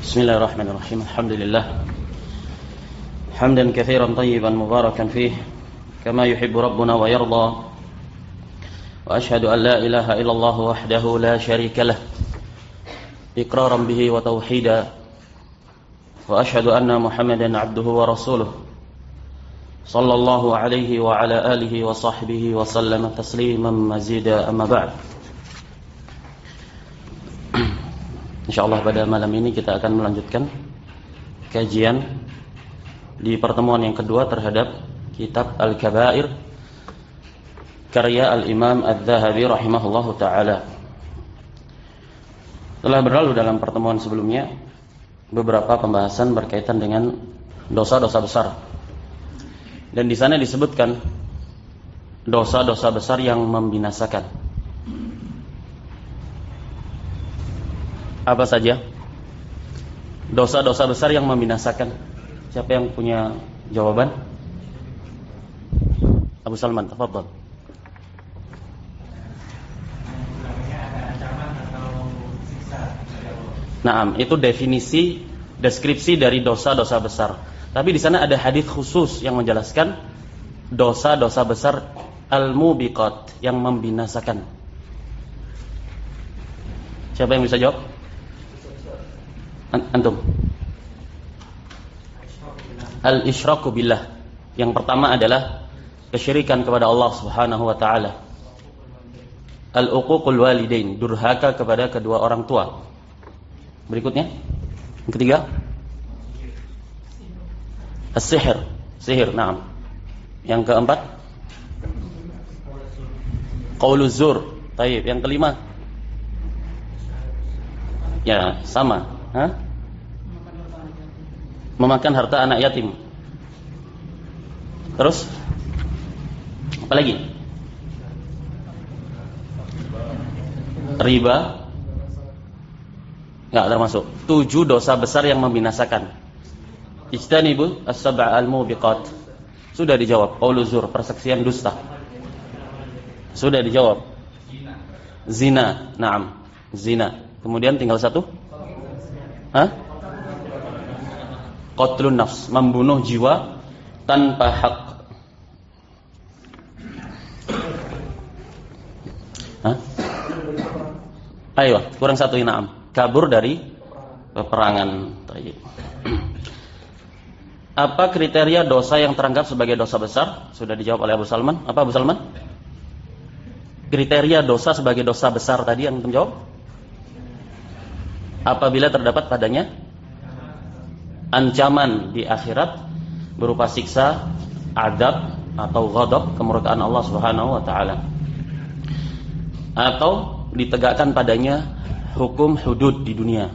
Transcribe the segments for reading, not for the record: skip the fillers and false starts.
Bismillahirrahmanirrahim. Alhamdulillah. Hamdan katsiran tayyiban mubarakan fih kama yuhibbu rabbuna wa yarda. Wa ashhadu an la ilaha illallah wahdahu la syarika lah. Iqraran bihi wa tauhida. Wa ashhadu anna Muhammadan 'abduhu wa rasuluh. Sallallahu alaihi wa ala alihi wa sahbihi wa sallama tasliman mazida, amma ba'd. InsyaAllah pada malam ini kita akan melanjutkan kajian di pertemuan yang kedua terhadap kitab Al-Kabair karya Al-Imam Adz-Dzahabi rahimahullahu ta'ala. Telah berlalu dalam pertemuan sebelumnya beberapa pembahasan berkaitan dengan dosa-dosa besar. Dan di sana disebutkan dosa-dosa besar yang membinasakan. Apa saja dosa-dosa besar yang membinasakan? Siapa yang punya jawaban? Abu Salman, tafadhal. Naam, itu definisi, deskripsi dari dosa-dosa besar. Tapi di sana ada hadis khusus yang menjelaskan dosa-dosa besar al-mubiqat, yang membinasakan. Siapa yang bisa jawab? Antum. Al-isyraku billah. Yang pertama adalah kesyirikan kepada Allah Subhanahu wa taala. Al-uququl walidain, durhaka kepada kedua orang tua. Berikutnya, yang ketiga, as-sihr, sihir, na'am. Yang keempat, qauluz zur. Baik, yang kelima, ya sama. Memakan harta anak yatim. Terus apa lagi? Riba enggak termasuk. 7 dosa besar yang membinasakan. Ijtanibu as-sab'a al-mubiqat. Sudah dijawab. Qauluz zur, persaksian dusta. Sudah dijawab. Zina. Naam, zina. Kemudian tinggal satu. Qatlun nafs, membunuh jiwa tanpa hak. Ayo, kurang satu, na'am. Kabur dari peperangan. Apa kriteria dosa yang teranggap sebagai dosa besar? Sudah dijawab oleh Abu Salman. Apa Abu Salman? Kriteria dosa sebagai dosa besar tadi yang antum jawab? Apabila terdapat padanya ancaman di akhirat berupa siksa, adab atau ghadab, kemurkaan Allah Subhanahu wa taala, atau ditegakkan padanya hukum hudud di dunia.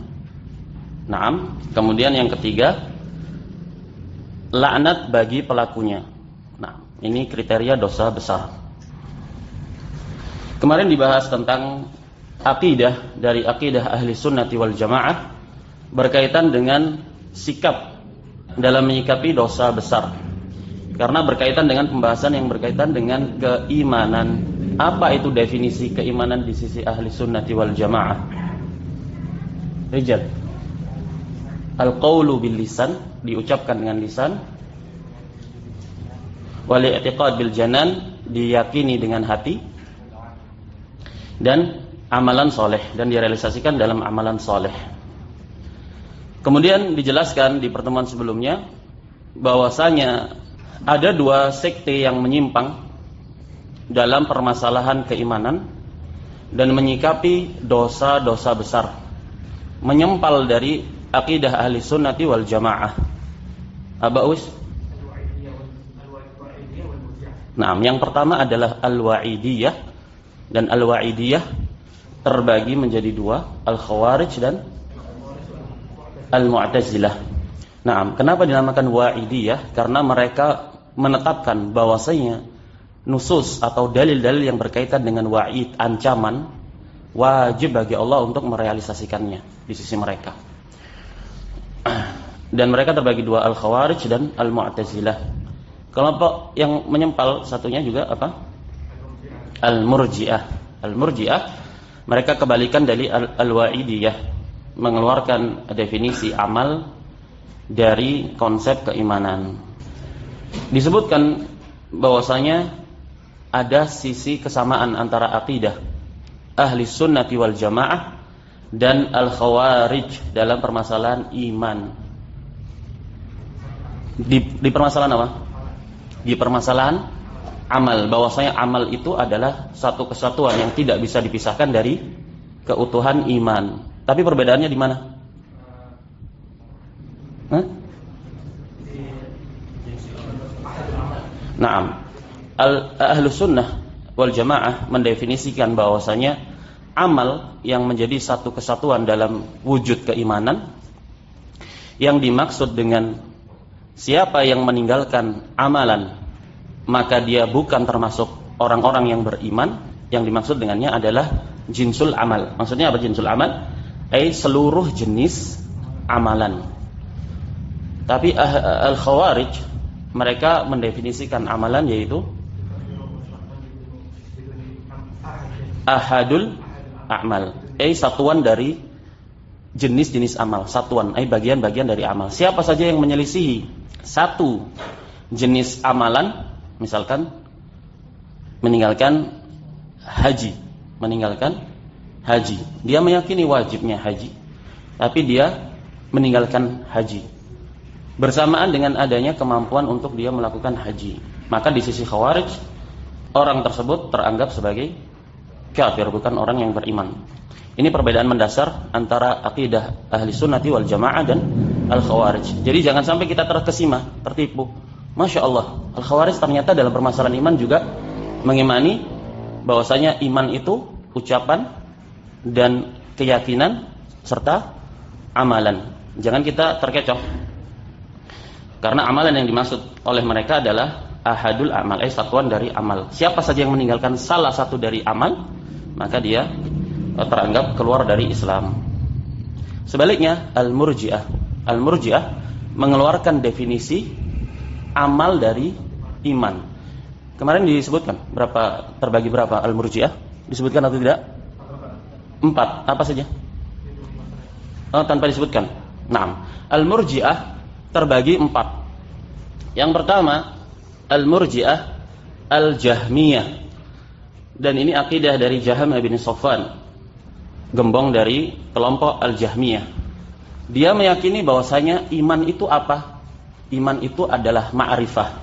Naam. Kemudian yang ketiga, laknat bagi pelakunya. Nah, ini kriteria dosa besar. Kemarin dibahas tentang akidah dari akidah ahli sunnati wal jamaah berkaitan dengan sikap dalam menyikapi dosa besar, karena berkaitan dengan pembahasan yang berkaitan dengan keimanan. Apa itu definisi keimanan di sisi ahli sunnati wal jamaah? Rijal, al-qawlu bil lisan, diucapkan dengan lisan, wal i'tiqad bil janan, diyakini dengan hati, dan amalan soleh, dan direalisasikan dalam amalan soleh. Kemudian dijelaskan di pertemuan sebelumnya bahwasanya ada 2 sekte yang menyimpang dalam permasalahan keimanan dan menyikapi dosa-dosa besar, menyempal dari akidah ahli sunnati wal jamaah. Abawis. Nah, yang pertama adalah al-wa'idiyah, dan al-wa'idiyah terbagi menjadi 2, al-khawarij dan al-mu'tazilah. Nah, kenapa dinamakan wa'idiyah? Karena mereka menetapkan bahwasanya nusus atau dalil-dalil yang berkaitan dengan wa'id, ancaman, wajib bagi Allah untuk merealisasikannya di sisi mereka. Dan mereka terbagi 2, al-khawarij dan al-mu'tazilah. Kelompok yang menyempal satunya juga apa? Al-murji'ah. Al-murji'ah mereka kebalikan dari al-wa'idiyah. mengeluarkan definisi amal dari konsep keimanan. Disebutkan bahwasanya ada sisi kesamaan antara akidah ahli sunnati wal jamaah dan al-khawarij dalam permasalahan iman. Di permasalahan apa? Di permasalahan amal, bahwasanya amal itu adalah satu kesatuan yang tidak bisa dipisahkan dari keutuhan iman. Tapi perbedaannya di mana? Naam. Ahlus sunnah wal jamaah mendefinisikan bahwasanya amal yang menjadi satu kesatuan dalam wujud keimanan, yang dimaksud dengan siapa yang meninggalkan amalan maka dia bukan termasuk orang-orang yang beriman. Yang dimaksud dengannya adalah jinsul amal. Maksudnya apa jinsul amal? Seluruh jenis amalan. Tapi al-khawarij mereka mendefinisikan amalan yaitu ahadul a'mal, satuan dari jenis-jenis amal, satuan, bagian-bagian dari amal. Siapa saja yang menyelisihi satu jenis amalan, misalkan meninggalkan haji, dia meyakini wajibnya haji, tapi dia meninggalkan haji bersamaan dengan adanya kemampuan untuk dia melakukan haji, maka di sisi khawarij orang tersebut teranggap sebagai kafir, bukan orang yang beriman. Ini perbedaan mendasar antara akidah ahli sunnati wal jamaah dan al-khawarij. Jadi jangan sampai kita terkesima, tertipu. Masya Allah, al-khawarij ternyata dalam permasalahan iman juga mengimani bahwasanya iman itu ucapan dan keyakinan serta amalan. Jangan kita terkecoh, karena amalan yang dimaksud oleh mereka adalah ahadul amal, satuan dari amal. Siapa saja yang meninggalkan salah satu dari amal, maka dia teranggap keluar dari Islam. Sebaliknya al-murji'ah mengeluarkan definisi amal dari iman. Kemarin disebutkan terbagi berapa al-murji'ah? Disebutkan atau tidak? 4. Apa saja? Tanpa disebutkan. Naam. Al-murji'ah terbagi 4. Yang pertama al-murji'ah al-jahmiyah, dan ini akidah dari Jaham bin Safwan, gembong dari kelompok al-jahmiyah. Dia meyakini bahwasanya iman itu apa? Iman itu adalah ma'rifah.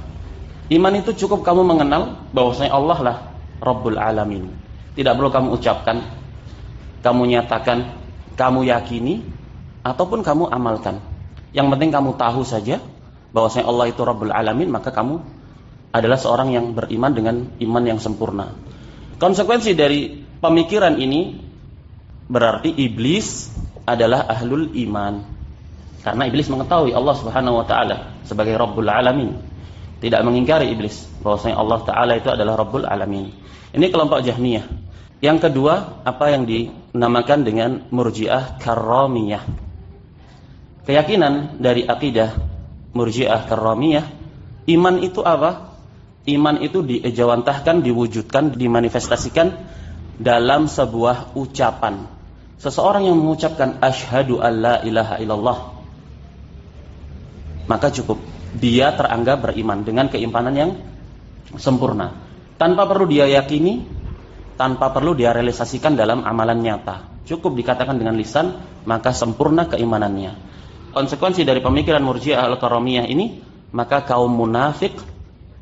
Iman itu cukup kamu mengenal bahwasanya Allah lah Rabbul Alamin. Tidak perlu kamu ucapkan, kamu nyatakan, kamu yakini, ataupun kamu amalkan. Yang penting kamu tahu saja bahwasanya Allah itu Rabbul Alamin, maka kamu adalah seorang yang beriman dengan iman yang sempurna. Konsekuensi dari pemikiran ini berarti iblis adalah ahlul iman, karena iblis mengetahui Allah Subhanahu wa taala sebagai Rabbul Alamin, tidak mengingkari iblis bahwasanya Allah taala itu adalah Rabbul Alamin. Ini kelompok Jahmiyah. Yang kedua, apa yang dinamakan dengan Murji'ah Karramiyah. Keyakinan dari akidah Murji'ah Karramiyah, iman itu apa? Iman itu diejawantahkan, diwujudkan, dimanifestasikan dalam sebuah ucapan. Seseorang yang mengucapkan asyhadu alla ilaha illallah, maka cukup dia teranggap beriman dengan keimanan yang sempurna, tanpa perlu dia yakini, tanpa perlu dia realisasikan dalam amalan nyata. Cukup dikatakan dengan lisan, maka sempurna keimanannya. Konsekuensi dari pemikiran Murji'ah al-Karramiyah ini, maka kaum munafik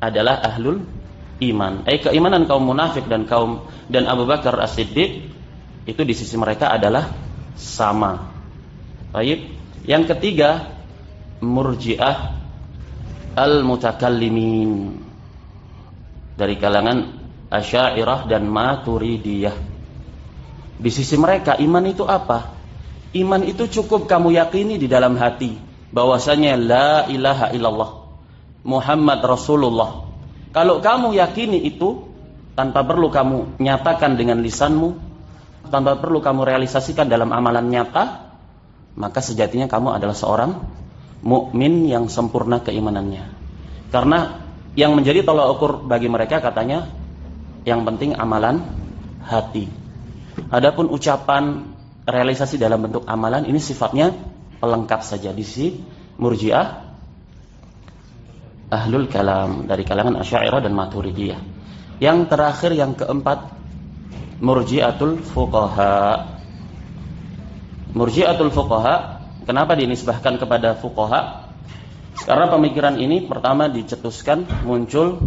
adalah ahlul iman. Keimanan kaum munafik dan Abu Bakar As-Siddiq itu di sisi mereka adalah sama. Baik. Yang ketiga, Murji'ah al-mutakallimin, dari kalangan Asy'ariyah dan Maturidiyah. Di sisi mereka iman itu apa? Iman itu cukup kamu yakini di dalam hati bahwasanya la ilaha illallah Muhammad Rasulullah. Kalau kamu yakini itu tanpa perlu kamu nyatakan dengan lisanmu, tanpa perlu kamu realisasikan dalam amalan nyata, maka sejatinya kamu adalah seorang mukmin yang sempurna keimanannya. Karena yang menjadi tolak ukur bagi mereka katanya yang penting amalan hati. Adapun ucapan realisasi dalam bentuk amalan, ini sifatnya pelengkap saja. Di sisi Murji'ah, Ahlul Kalam dari kalangan Asy'ariyah dan Maturidiyah. Yang terakhir, yang keempat, Murji'atul Fuqaha. Murji'atul Fuqaha, kenapa dinisbahkan kepada fuqaha? Karena pemikiran ini pertama dicetuskan muncul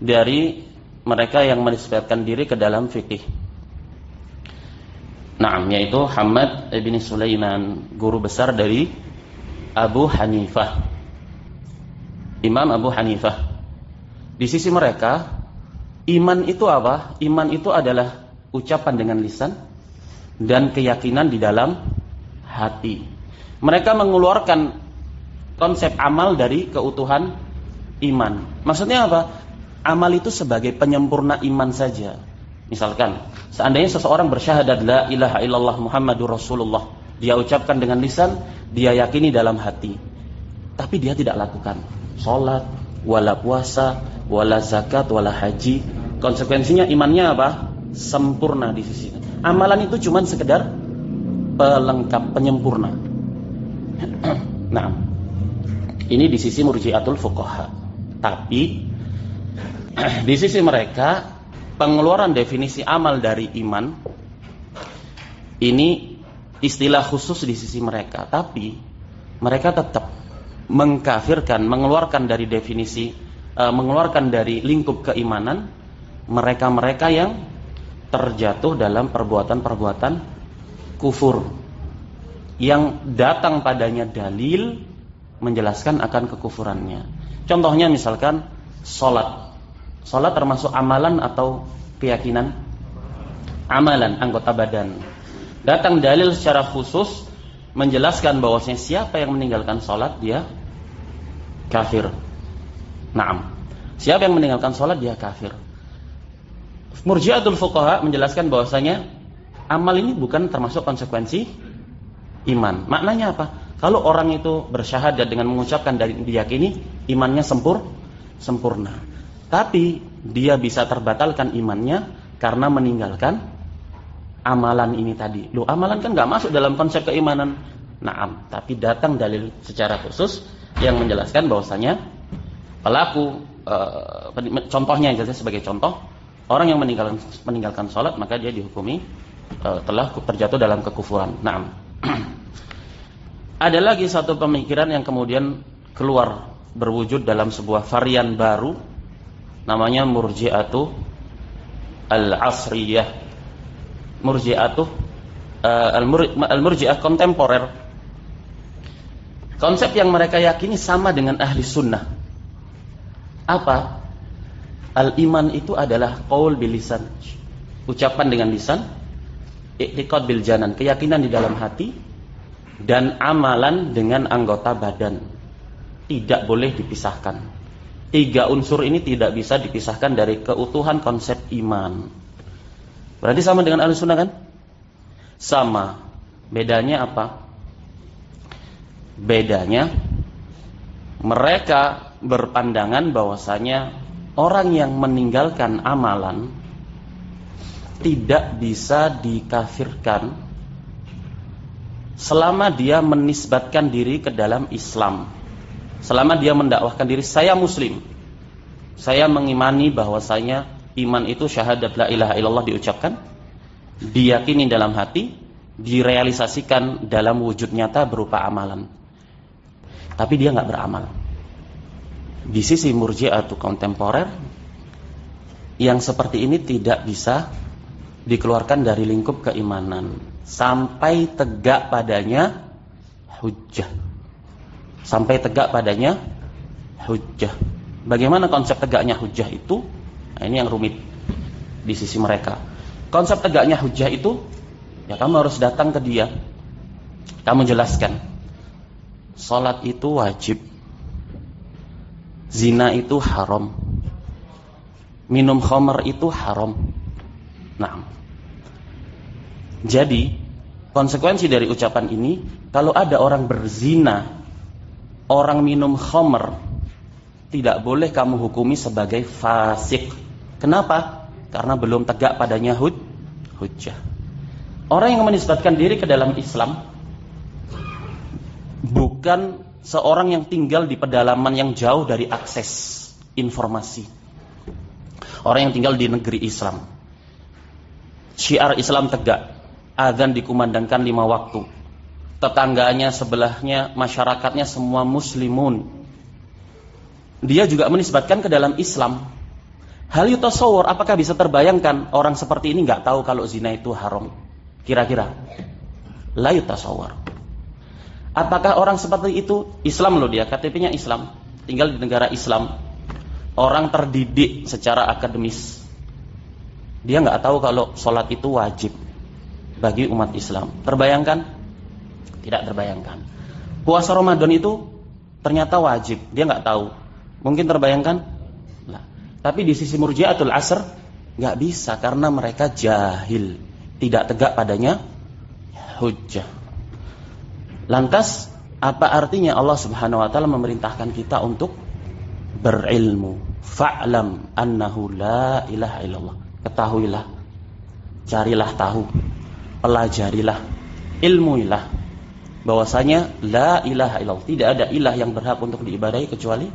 dari mereka yang menisbahkan diri ke dalam fikih. Naam, yaitu Hamad bin Sulaiman, guru besar dari Abu Hanifah, Imam Abu Hanifah. Di sisi mereka, iman itu apa? Iman itu adalah ucapan dengan lisan dan keyakinan di dalam hati. Mereka mengeluarkan konsep amal dari keutuhan iman. Maksudnya apa? Amal itu sebagai penyempurna iman saja. Misalkan, seandainya seseorang bersyahadat la ilaha illallah Muhammadur Rasulullah, dia ucapkan dengan lisan, dia yakini dalam hati, tapi dia tidak lakukan sholat, wala puasa, wala zakat, wala haji. Konsekuensinya imannya apa? Sempurna di sisi. Amalan itu cuma sekedar pelengkap, penyempurna. Nah, ini di sisi Murji'atul Fuqaha. Tapi di sisi mereka, pengeluaran definisi amal dari iman ini istilah khusus di sisi mereka. Tapi mereka tetap mengkafirkan, mengeluarkan dari definisi, mengeluarkan dari lingkup keimanan mereka-mereka yang terjatuh dalam perbuatan-perbuatan kufur yang datang padanya dalil menjelaskan akan kekufurannya. Contohnya misalkan sholat. Sholat termasuk amalan atau keyakinan? Amalan, anggota badan. Datang dalil secara khusus menjelaskan bahwasanya siapa yang meninggalkan sholat dia kafir. Naam. Siapa yang meninggalkan sholat dia kafir. Murji'atul Fuqaha menjelaskan bahwasanya amal ini bukan termasuk konsekuensi iman. Maknanya apa? Kalau orang itu bersyahadat dengan mengucapkan dan diyakini, imannya sempurna. Tapi dia bisa terbatalkan imannya karena meninggalkan amalan ini tadi. Loh, amalan kan gak masuk dalam konsep keimanan. Naam, tapi datang dalil secara khusus yang menjelaskan bahwasanya pelaku, contohnya saja sebagai contoh, orang yang meninggalkan sholat maka dia dihukumi telah terjatuh dalam kekufuran. Naam. Ada lagi satu pemikiran yang kemudian keluar berwujud dalam sebuah varian baru, namanya Murji'atu al-Asriyah. Murji'atu al-Murji'ah kontemporer. Konsep yang mereka yakini sama dengan ahli sunnah. Apa? Al-iman itu adalah qaul bil lisan, ucapan dengan lisan, i'tiqad bil janan, keyakinan di dalam hati, dan amalan dengan anggota badan. Tidak boleh dipisahkan. 3 unsur ini tidak bisa dipisahkan dari keutuhan konsep iman. Berarti sama dengan ahli sunnah kan? Sama. Bedanya apa? Bedanya mereka berpandangan bahwasanya orang yang meninggalkan amalan tidak bisa dikafirkan selama dia menisbatkan diri ke dalam Islam. Selama dia mendakwahkan diri, saya muslim, saya mengimani bahwasanya iman itu syahadat la ilaha illallah diucapkan, diyakini dalam hati, direalisasikan dalam wujud nyata berupa amalan, tapi dia gak beramal. Di sisi Murji'atu kontemporer, yang seperti ini tidak bisa dikeluarkan dari lingkup keimanan sampai tegak padanya hujjah. Sampai tegak padanya hujjah. Bagaimana konsep tegaknya hujjah itu? Nah, ini yang rumit di sisi mereka. Konsep tegaknya hujjah itu, ya kamu harus datang ke dia, kamu jelaskan salat itu wajib, zina itu haram, minum khamar itu haram. Nah, jadi konsekuensi dari ucapan ini, kalau ada orang berzina, orang minum khamar, tidak boleh kamu hukumi sebagai fasik. Kenapa? Karena belum tegak padanya hujjah. Orang yang menisbatkan diri ke dalam Islam bukan seorang yang tinggal di pedalaman yang jauh dari akses informasi. Orang yang tinggal di negeri Islam, syiar Islam tegak, azan dikumandangkan 5 waktu, tetangganya, sebelahnya, masyarakatnya semua muslimun. Dia juga menisbatkan ke dalam Islam. Hal yutasawwar, apakah bisa terbayangkan orang seperti ini nggak tahu kalau zina itu haram? Kira-kira la yutasawwar. Apakah orang seperti itu Islam loh, dia KTP-nya Islam, tinggal di negara Islam, orang terdidik secara akademis, dia nggak tahu kalau sholat itu wajib bagi umat Islam? Terbayangkan? Tidak terbayangkan. Puasa Ramadan itu ternyata wajib, dia nggak tahu. Mungkin terbayangkan? Nah, tapi di sisi Murji'atul Asr nggak bisa, karena mereka jahil, tidak tegak padanya hujjah. Lantas apa artinya Allah Subhanahu wa taala memerintahkan kita untuk berilmu? Fa'lam annahu la ilaha illallah. Ketahuilah, carilah tahu, pelajarilah, ilmuilah bahwasanya la ilaha illallah, tidak ada ilah yang berhak untuk diibadahi kecuali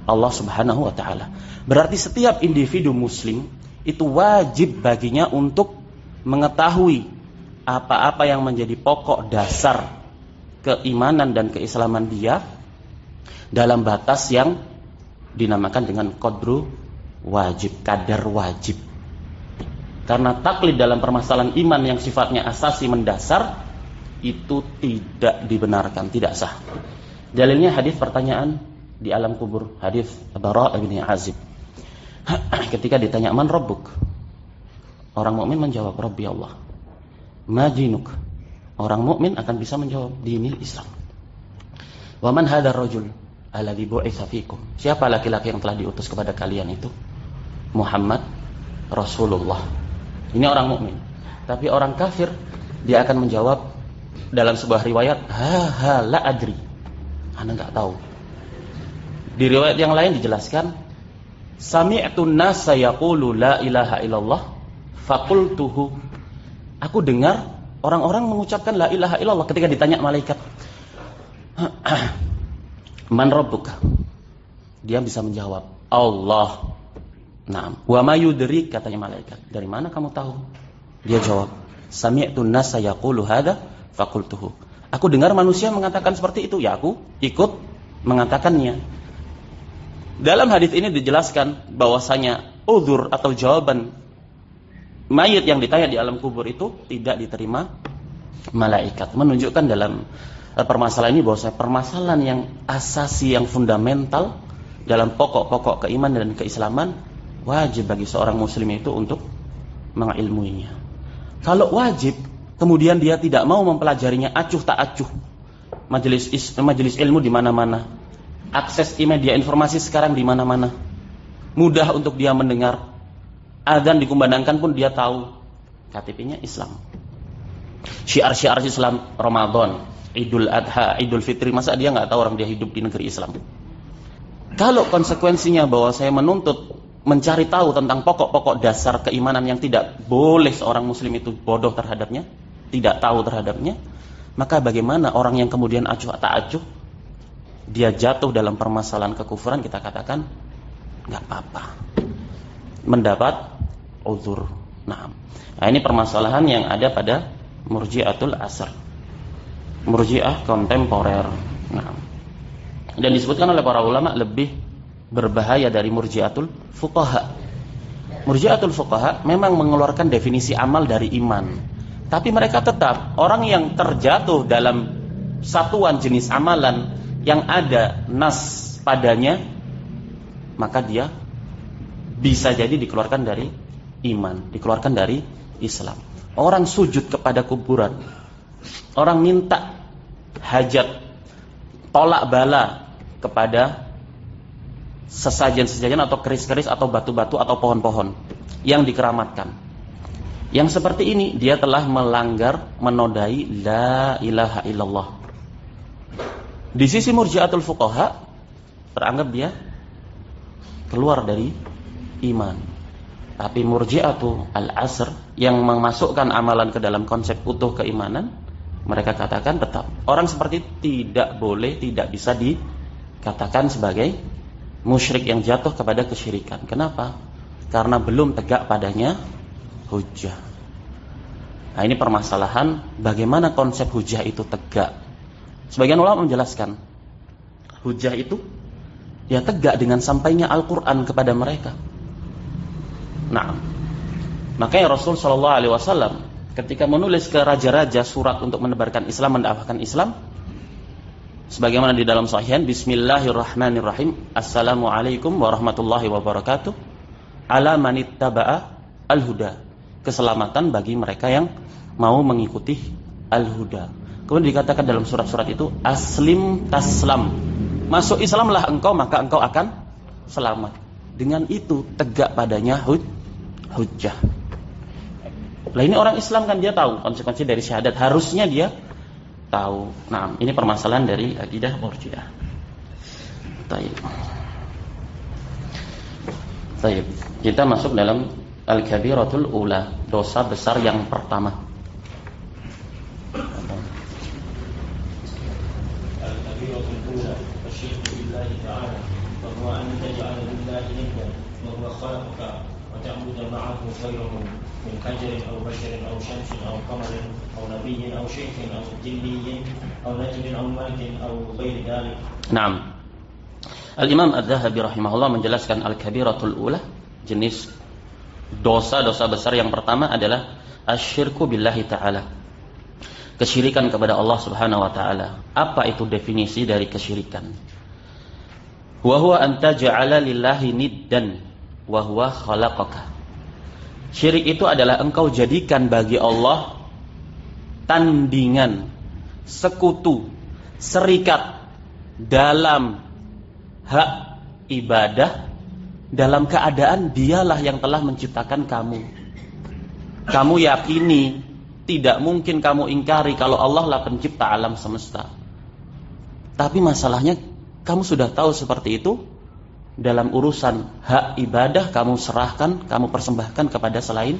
Allah Subhanahu wa taala. Berarti setiap individu muslim itu wajib baginya untuk mengetahui apa-apa yang menjadi pokok dasar keimanan dan keislaman dia dalam batas yang dinamakan dengan qadru wajib, kadar wajib. Karena taklid dalam permasalahan iman yang sifatnya asasi mendasar itu tidak dibenarkan, tidak sah. Dalilnya hadis pertanyaan di alam kubur, hadis Bara' bin Azib. Ketika ditanya man rabbuk, orang mukmin menjawab Rabbi Allah. Ma dinuk, orang mukmin akan bisa menjawab dinil Islam. Wa man hadzal rajul alladzi bu'itsa fikum, siapa laki-laki yang telah diutus kepada kalian itu? Muhammad Rasulullah. Ini orang mukmin. Tapi orang kafir dia akan menjawab dalam sebuah riwayat, ha la adri, ana enggak tahu. Di riwayat yang lain dijelaskan, sami'tu an-nasa yaqulu la ilaha illallah faqultuhu, aku dengar orang-orang mengucapkan la ilaha illallah. Ketika ditanya malaikat, man rabbuka, dia bisa menjawab Allah. Naam. Wa ma yudrik, katanya malaikat, dari mana kamu tahu? Dia jawab, sami'tu an-nasa yaqulu hadza faqultuhu, aku dengar manusia mengatakan seperti itu, ya aku ikut mengatakannya. Dalam hadis ini dijelaskan bahwasanya uzur atau jawaban mayit yang ditanya di alam kubur itu tidak diterima malaikat. Menunjukkan dalam permasalahan ini bahwasanya permasalahan yang asasi, yang fundamental dalam pokok-pokok keimanan dan keislaman, wajib bagi seorang muslim itu untuk mengilmuinya. Kalau wajib kemudian dia tidak mau mempelajarinya, acuh tak acuh, majelis ilmu di mana-mana, akses media informasi sekarang di mana-mana, mudah untuk dia mendengar, azan dikumandangkan pun dia tahu, KTP-nya Islam, syiar-syiar Islam, Ramadan, Idul Adha, Idul Fitri, masa dia nggak tahu orang dia hidup di negeri Islam? Kalau konsekuensinya bahwa saya menuntut mencari tahu tentang pokok-pokok dasar keimanan yang tidak boleh seorang muslim itu bodoh terhadapnya, tidak tahu terhadapnya, maka bagaimana orang yang kemudian acuh tak acuh, dia jatuh dalam permasalahan kekufuran, kita katakan nggak apa-apa, mendapat uzur. Nah, ini permasalahan yang ada pada Murji'atul Asr, Murji'ah kontemporer. Nah, dan disebutkan oleh para ulama lebih berbahaya dari Murji'atul Fuqaha. Murji'atul Fuqaha memang mengeluarkan definisi amal dari iman, tapi mereka tetap orang yang terjatuh dalam satuan jenis amalan yang ada nas padanya, maka dia bisa jadi dikeluarkan dari iman, dikeluarkan dari Islam. Orang sujud kepada kuburan, orang minta hajat, tolak bala kepada sesajen-sesajen atau keris-keris atau batu-batu atau pohon-pohon yang dikeramatkan, yang seperti ini dia telah melanggar, menodai la ilaha illallah. Di sisi Murji'atul Fuqaha teranggap dia keluar dari iman. Tapi Murji'atu al-asr yang memasukkan amalan ke dalam konsep utuh keimanan, mereka katakan tetap orang seperti itu tidak boleh, tidak bisa dikatakan sebagai musyrik yang jatuh kepada kesyirikan. Kenapa? Karena belum tegak padanya hujjah. Nah, ini permasalahan bagaimana konsep hujjah itu tegak. Sebagian ulama menjelaskan hujjah itu ya tegak dengan sampainya Al-Quran kepada mereka. Nah, makanya Rasul SAW ketika menulis ke raja-raja surat untuk menebarkan Islam, mendakwahkan Islam, sebagaimana di dalam Sahihain, Bismillahirrahmanirrahim, Assalamualaikum warahmatullahi wabarakatuh, ala manittaba'a al-huda, keselamatan bagi mereka yang mau mengikuti al-huda. Kemudian dikatakan dalam surat-surat itu, aslim taslam, masuk Islamlah engkau maka engkau akan selamat. Dengan itu tegak padanya hujjah. Lah ini orang Islam kan dia tahu konsekuensi dari syahadat, harusnya dia tahu. Nah, ini permasalahan dari akidah Murji'ah. Baik. Kita masuk dalam al-kabiratul ula, dosa besar yang pertama. Al-kabiratul ula, asyirku billahi ta'ala, wa huwa an taj'ala lillahi niddan, wa huwa khalaqaka wa ta'budu ma'ahu ghayrahu min hajarin aw basharin aw shamsin aw qamarin aw nabiyyin aw shaykhin aw jinniyyin aw najmin aw malakin aw ghairi dhalik. Naam. Al-Imam Adz-Dzahabi rahimahullah menjelaskan al-kabiratul ula, jenis dosa-dosa besar yang pertama adalah asyirku billahi ta'ala, kesyirikan kepada Allah subhanahu wa ta'ala. Apa itu definisi dari kesyirikan? Wa huwa an taj'ala lillahi niddan wa huwa khalaqaka. Syirik itu adalah engkau jadikan bagi Allah tandingan, sekutu, serikat dalam hak ibadah, dalam keadaan dialah yang telah menciptakan kamu. Kamu yakini, tidak mungkin kamu ingkari kalau Allah lah pencipta alam semesta. Tapi masalahnya kamu sudah tahu seperti itu, dalam urusan hak ibadah kamu serahkan, kamu persembahkan kepada selain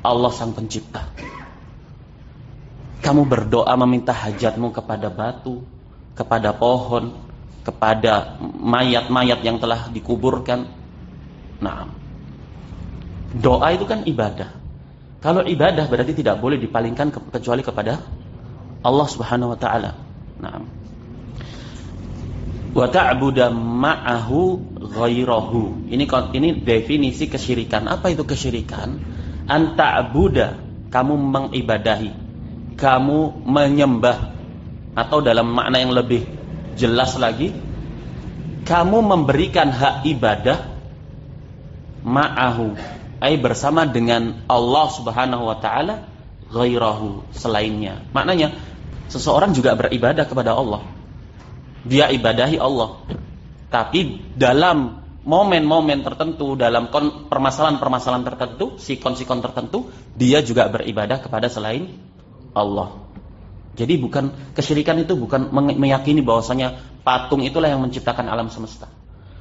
Allah sang pencipta. Kamu berdoa meminta hajatmu kepada batu, kepada pohon, kepada mayat-mayat yang telah dikuburkan. Nah, doa itu kan ibadah. Kalau ibadah berarti tidak boleh dipalingkan kecuali kepada Allah Subhanahu wa taala. Nah, wa ta'budu ma'ahu ghairahu. Ini definisi kesyirikan. Apa itu kesyirikan? An ta'buda, kamu mengibadahi, kamu menyembah, atau dalam makna yang lebih jelas lagi, kamu memberikan hak ibadah ma'ahu, ay bersama dengan Allah Subhanahu wa taala, ghairahu, selainnya. Maknanya seseorang juga beribadah kepada Allah. Dia ibadahi Allah. Tapi dalam momen-momen tertentu, dalam permasalahan-permasalahan tertentu, sikon-sikon tertentu, dia juga beribadah kepada selain Allah. Jadi bukan kesyirikan itu bukan meyakini bahwasanya patung itulah yang menciptakan alam semesta.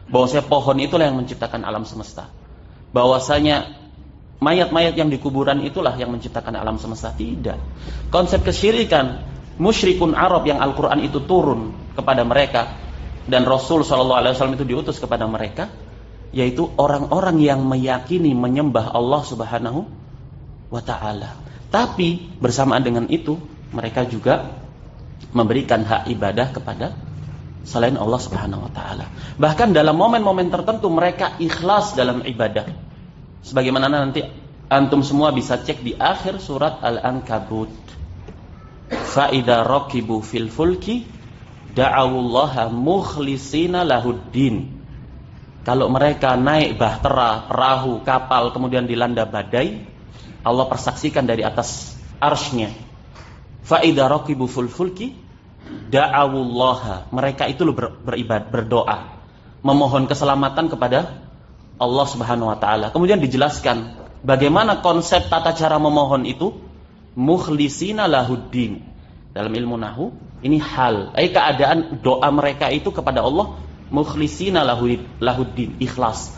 Bahwasanya pohon itulah yang menciptakan alam semesta. Bahwasanya mayat-mayat yang di kuburan itulah yang menciptakan alam semesta. Tidak. Konsep kesyirikan musyrikun Arab yang Al-Quran itu turun kepada mereka dan Rasul SAW itu diutus kepada mereka, yaitu orang-orang yang meyakini menyembah Allah Subhanahu wa ta'ala. Tapi bersamaan dengan itu mereka juga memberikan hak ibadah kepada selain Allah Subhanahu wa ta'ala. Bahkan dalam momen-momen tertentu mereka ikhlas dalam ibadah. Sebagaimana nanti antum semua bisa cek di akhir surat Al-Ankabut. Fa idza raqibu fil fulki da'awullaha mukhlisina lahuddin. Kalau mereka naik bahtera, perahu, kapal, kemudian dilanda badai, Allah persaksikan dari atas arsy-Nya. Fa idza raqibu fil fulki da'awullaha, mereka itu berdoa, memohon keselamatan kepada Allah Subhanahu wa taala. Kemudian dijelaskan bagaimana konsep tata cara memohon itu, mukhlisina lahuddin. Dalam ilmu nahwu ini hal, keadaan doa mereka itu kepada Allah mukhlisina lahuddin, ikhlas.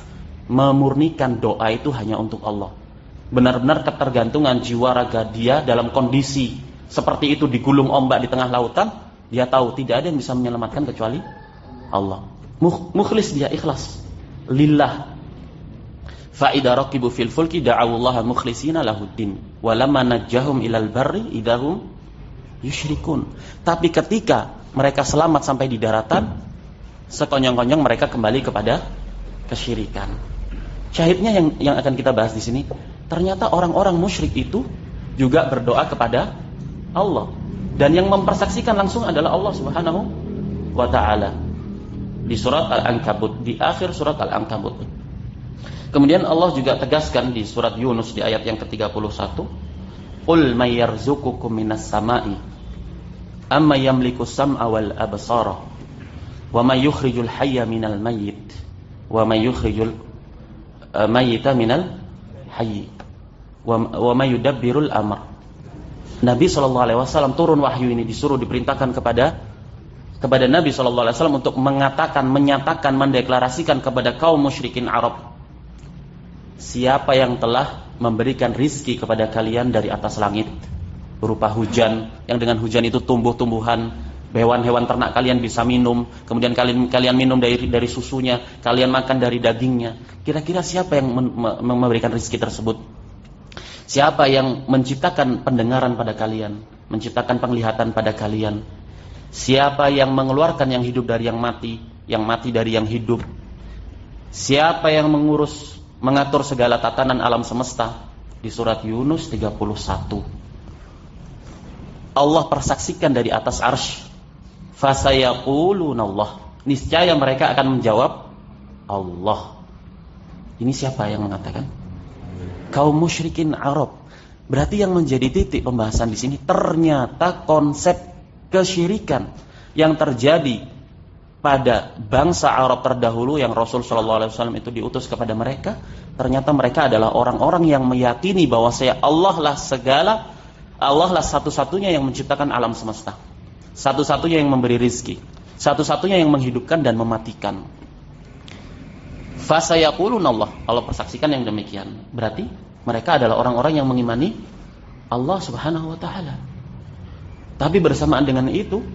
memurnikan doa itu hanya untuk Allah. Benar-benar ketergantungan jiwa raga dia dalam kondisi seperti itu, digulung ombak di tengah lautan, dia tahu tidak ada yang bisa menyelamatkan kecuali Allah. Mukhlis, dia ikhlas lillah. Fa idza raqibu fil fulki da'awullaha mukhlishina lahuddin wa lamma najjahum ilal barri idahum yusyrikun. Tapi ketika mereka selamat sampai di daratan, sekonyong-konyong mereka kembali kepada kesyirikan. Syahidnya yang akan kita bahas di sini, ternyata orang-orang musyrik itu juga berdoa kepada Allah, dan yang mempersaksikan langsung adalah Allah Subhanahu wa taala. Di surat Al-Ankabut, di akhir surat Al-Ankabut. Kemudian Allah juga tegaskan di surat Yunus di ayat yang ke-31, "Qul may yarzuqukum minas sama'i amma yamliku sam'a wal absara wa may yukhrijul hayya minal mayyit wa may yukhrijul mayyita minal hayy wa may yudabbirul amr." Nabi SAW turun wahyu ini, disuruh, diperintahkan kepada Nabi SAW untuk mengatakan, menyatakan, mendeklarasikan kepada kaum musyrikin Arab, siapa yang telah memberikan rizki kepada kalian dari atas langit berupa hujan, yang dengan hujan itu tumbuh-tumbuhan, hewan-hewan ternak kalian bisa minum, kemudian kalian minum dari susunya, kalian makan dari dagingnya. Kira-kira siapa yang memberikan rizki tersebut? Siapa yang menciptakan pendengaran pada kalian, menciptakan penglihatan pada kalian? Siapa yang mengeluarkan yang hidup dari yang mati dari yang hidup? Siapa yang mengatur segala tatanan alam semesta? Di surat Yunus 31. Allah persaksikan dari atas arsy, fasayaqulunallah, niscaya mereka akan menjawab Allah. Ini siapa yang mengatakan? Kaum musyrikin Arab. Berarti yang menjadi titik pembahasan di sini, ternyata konsep kesyirikan yang terjadi pada bangsa Arab terdahulu yang Rasul SAW itu diutus kepada mereka, ternyata mereka adalah orang-orang yang meyakini bahwa Allah lah satu-satunya yang menciptakan alam semesta, satu-satunya yang memberi rizki, satu-satunya yang menghidupkan dan mematikan. Fasayaqulunallah, Allah persaksikan yang demikian. Berarti mereka adalah orang-orang yang mengimani Allah Subhanahu wa taala. Tapi bersamaan dengan itu,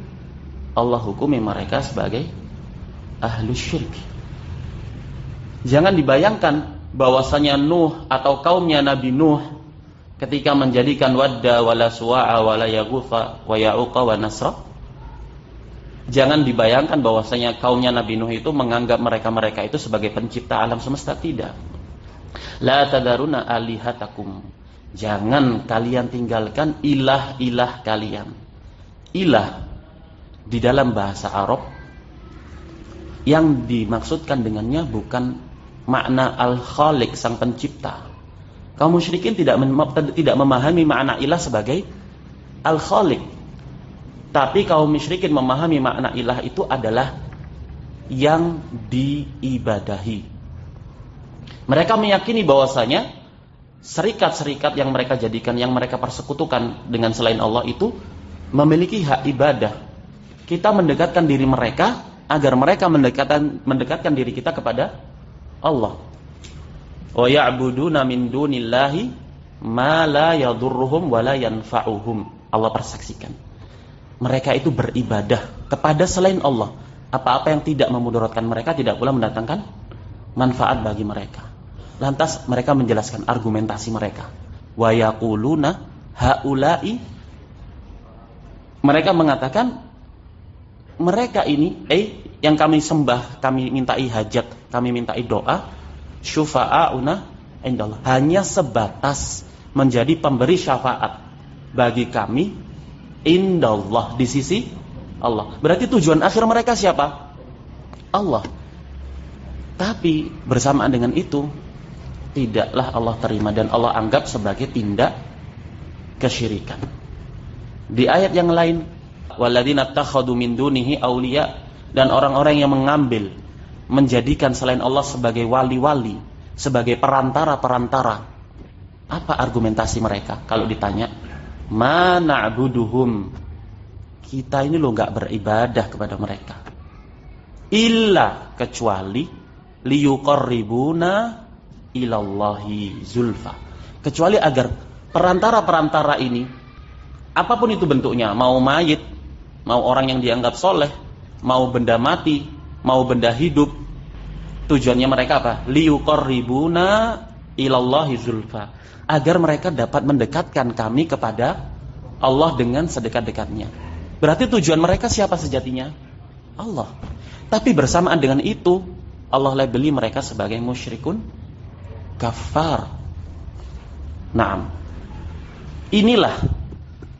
Allah hukumi mereka sebagai ahlus syirk. Jangan dibayangkan bahwasanya Nuh atau kaumnya Nabi Nuh ketika menjadikan Wadda wala Suwa'a wala Yaghutha wa Ya'uqa wa Nasra, jangan dibayangkan bahwasanya kaumnya Nabi Nuh itu menganggap mereka-mereka itu sebagai pencipta alam semesta. Tidak. La tadaruna alihatakum, jangan kalian tinggalkan ilah-ilah kalian. Ilah di dalam bahasa Arab yang dimaksudkan dengannya bukan makna al-khaliq, sang pencipta. Kaum musyrikin tidak memahami makna ilah sebagai al-khaliq. Tapi kaum musyrikin memahami makna ilah itu adalah yang diibadahi. Mereka meyakini bahwasanya serikat-serikat yang mereka jadikan, yang mereka persekutukan dengan selain Allah itu memiliki hak ibadah. Kita mendekatkan diri mereka agar mereka mendekatkan diri kita kepada Allah. Wa ya'buduna min dunillahi ma la yadurruhum wa la yanfa'uhum. Allah persaksikan, mereka itu beribadah kepada selain Allah, apa-apa yang tidak memudaratkan mereka, tidak pula mendatangkan manfaat bagi mereka. Lantas mereka menjelaskan argumentasi mereka. Wa yaquluna haula'i, mereka mengatakan mereka ini yang kami sembah, kami mintai hajat, kami mintai doa, syufa'auna indallah, hanya sebatas menjadi pemberi syafaat bagi kami indallah, di sisi Allah. Berarti tujuan akhir mereka siapa? Allah. Tapi bersamaan dengan itu tidaklah Allah terima dan Allah anggap sebagai tindak kesyirikan. Di ayat yang lain, walladzina takhadu min dunihi auliya, dan orang-orang yang menjadikan selain Allah sebagai wali-wali, sebagai perantara-perantara. Apa argumentasi mereka kalau ditanya? Ma na'buduhum, kita ini loh gak beribadah kepada mereka, illa, kecuali liyuqarribuna ilallahi zulfa. Kecuali agar perantara-perantara ini, apapun itu bentuknya, mau mayit, mau orang yang dianggap soleh, mau benda mati, mau benda hidup, tujuannya mereka apa? Liyuqarribuna ilallahi zulfa, agar mereka dapat mendekatkan kami kepada Allah dengan sedekat-dekatnya. Berarti tujuan mereka siapa sejatinya? Allah. Tapi bersamaan dengan itu, Allah labeli mereka sebagai musyrikun kafar. Naam. Inilah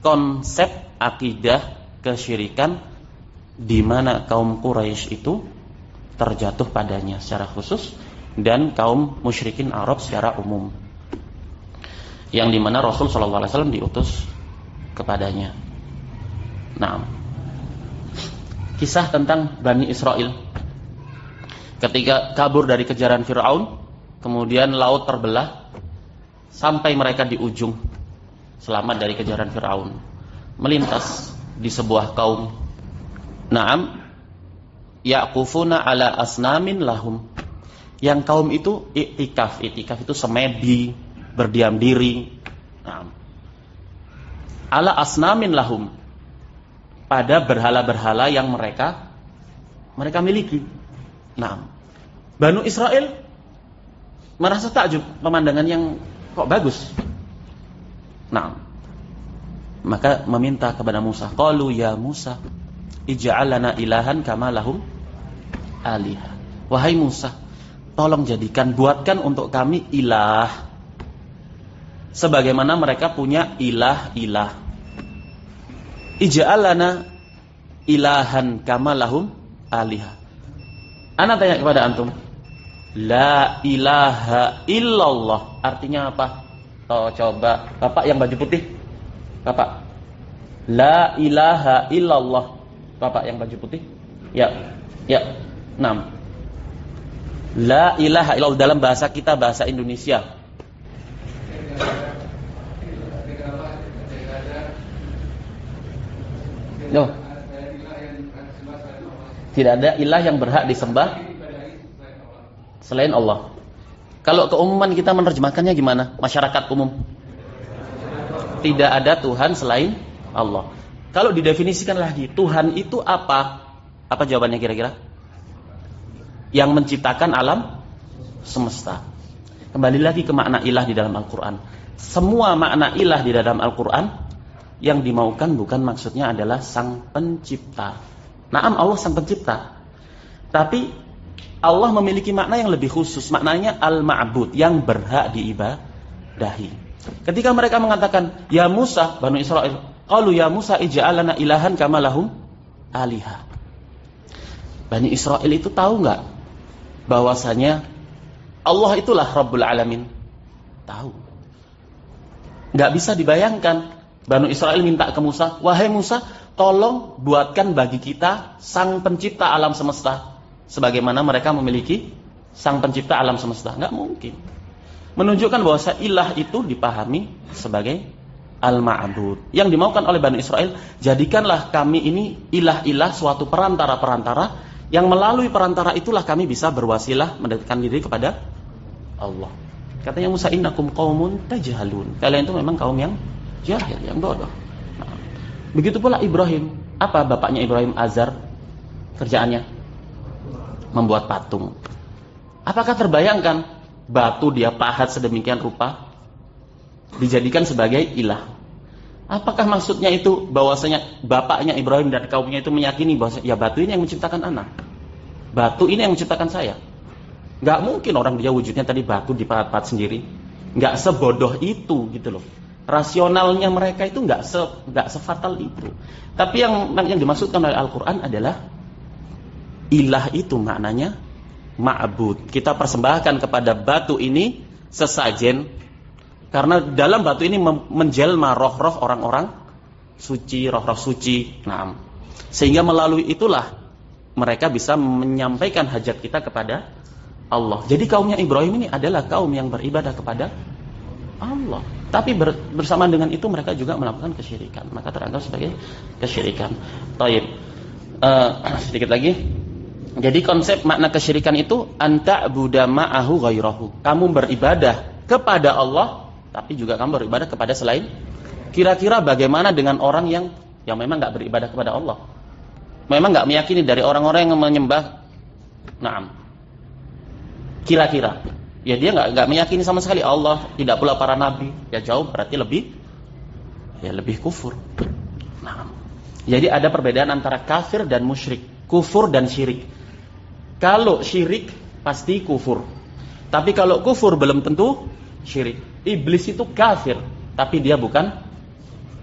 konsep akidah kesyirikan di mana kaum Quraisy itu terjatuh padanya secara khusus dan kaum musyrikin Arab secara umum. Yang di mana Rasul sallallahu alaihi wasallam diutus kepadanya. Naam. Kisah tentang Bani Israel ketika kabur dari kejaran Fir'aun, kemudian laut terbelah sampai mereka di ujung, selamat dari kejaran Fir'aun, melintas di sebuah kaum. Naam, yaqufuna ala asnamin lahum. Yang kaum itu i'tikaf itu semedi, berdiam diri. Naam. Ala asnamin lahum, pada berhala-berhala yang mereka miliki. Nah, Banu Israel merasa takjub, pemandangan yang kok bagus. Nah, maka meminta kepada Musa, qalu ya Musa, ij'al lana ilahan kama lahum alihah. Wahai Musa, tolong buatkan untuk kami ilah sebagaimana mereka punya ilah-ilah. Ij'al lana ilahan kama lahum alihah. Ana tanya kepada antum, la ilaha illallah artinya apa? Oh, coba Bapak yang baju putih, Bapak. La ilaha illallah, Bapak yang baju putih. Ya. 6. La ilaha illallah dalam bahasa kita, bahasa Indonesia. No. Tidak ada ilah yang berhak disembah selain Allah. Kalau keumuman kita menerjemahkannya gimana? Masyarakat umum. Tidak ada Tuhan selain Allah. Kalau didefinisikan lagi, Tuhan itu apa? Apa jawabannya kira-kira? Yang menciptakan alam semesta. Kembali lagi ke makna ilah di dalam Al-Quran. Semua makna ilah di dalam Al-Quran yang dimaukan bukan maksudnya adalah sang pencipta. Naam, Allah sang pencipta. Tapi Allah memiliki makna yang lebih khusus. Maknanya al-ma'bud, yang berhak diibadahi. Ketika mereka mengatakan, ya Musa, Banu Israel, qalu ya Musa ij'al lana ilahan kama lahum alihah. Bani Israel itu tahu enggak bahwasanya Allah itulah Rabbul Alamin? Tahu. Enggak bisa dibayangkan. Banu Israel minta ke Musa, wahai Musa, tolong buatkan bagi kita sang pencipta alam semesta sebagaimana mereka memiliki sang pencipta alam semesta. Enggak mungkin. Menunjukkan bahwa ilah itu dipahami sebagai al-ma'bud. Yang dimaukan oleh Bani Israel, jadikanlah kami ini ilah-ilah, suatu perantara-perantara yang melalui perantara itulah kami bisa berwasilah mendekatkan diri kepada Allah. Katanya Musa, innakum qaumun tajhalun. Kalian itu memang kaum yang jahil, yang bodoh. Nah, begitu pula Ibrahim. Apa bapaknya Ibrahim? Azar. Kerjaannya membuat patung. Apakah terbayangkan batu dia pahat sedemikian rupa dijadikan sebagai ilah? Apakah maksudnya itu bahwasanya bapaknya Ibrahim dan kaumnya itu meyakini bahwa ya batu ini yang menciptakan anak, batu ini yang menciptakan saya? Nggak mungkin orang dia wujudnya tadi batu dipahat-pahat sendiri. Nggak sebodoh itu gitu loh. Rasionalnya mereka itu nggak sefatal itu. Tapi yang dimaksudkan oleh Al-Quran adalah ilah itu maknanya ma'bud. Kita persembahkan kepada batu ini sesajen, karena dalam batu ini menjelma roh-roh orang-orang suci, roh-roh suci. Nah, sehingga melalui itulah mereka bisa menyampaikan hajat kita kepada Allah. Jadi kaumnya Ibrahim ini adalah kaum yang beribadah kepada Allah. Tapi bersamaan dengan itu mereka juga melakukan kesyirikan. Maka teranggap sebagai kesyirikan. Taib. Sedikit lagi. Jadi konsep makna kesyirikan itu anta buda ma'ahu ghairahu. Kamu beribadah kepada Allah, tapi juga kamu beribadah kepada selain. Kira-kira bagaimana dengan orang yang memang nggak beribadah kepada Allah? Memang nggak meyakini dari orang-orang yang menyembah. Naam. Kira-kira, ya dia nggak meyakini sama sekali Allah, tidak pula para nabi. Ya jauh berarti lebih kufur. Naam. Jadi ada perbedaan antara kafir dan musyrik, kufur dan syirik. Kalau syirik pasti kufur. Tapi kalau kufur belum tentu syirik. Iblis itu kafir, tapi dia bukan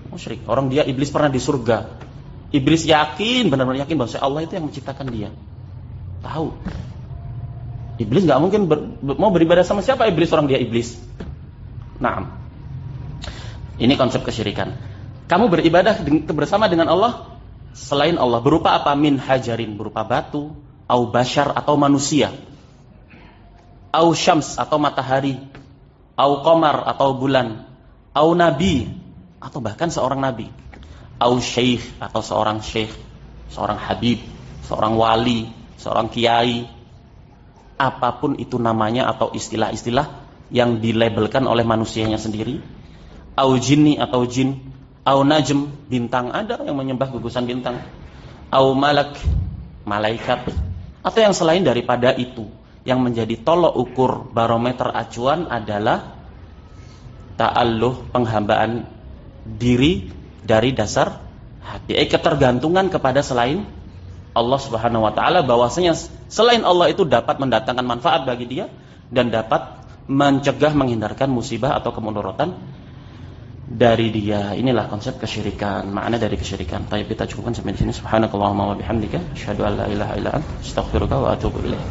musyrik. Orang dia iblis pernah di surga. Iblis yakin, benar-benar yakin bahwa Allah itu yang menciptakan dia. Tahu. Iblis nggak mungkin mau beribadah sama siapa iblis, orang dia iblis. Naam. Ini konsep kesyirikan. Kamu beribadah bersama dengan Allah selain Allah, berupa apa? Min hajarin, berupa batu, au bashar atau manusia, au syams atau matahari, au qamar atau bulan, au nabi atau bahkan seorang nabi, au syekh atau seorang syekh, seorang habib, seorang wali, seorang kiai, apapun itu namanya atau istilah-istilah yang dilabelkan oleh manusianya sendiri, au jinni atau jin, au najm, bintang, ada yang menyembah gugusan bintang, au malak, malaikat, atau yang selain daripada itu. Yang menjadi tolok ukur barometer acuan adalah ta'alluh, penghambaan diri dari dasar hati, ketergantungan kepada selain Allah Subhanahu wa taala, bahwasanya selain Allah itu dapat mendatangkan manfaat bagi dia dan dapat mencegah, menghindarkan musibah atau kemudorotan dari dia. Inilah konsep kesyirikan, makna dari kesyirikan. Tapi kita cukupkan sampai di sini. Subhanakallahumma wa bihamdika asyhadu an la ilaha illa anta astaghfiruka wa atubu ilaik.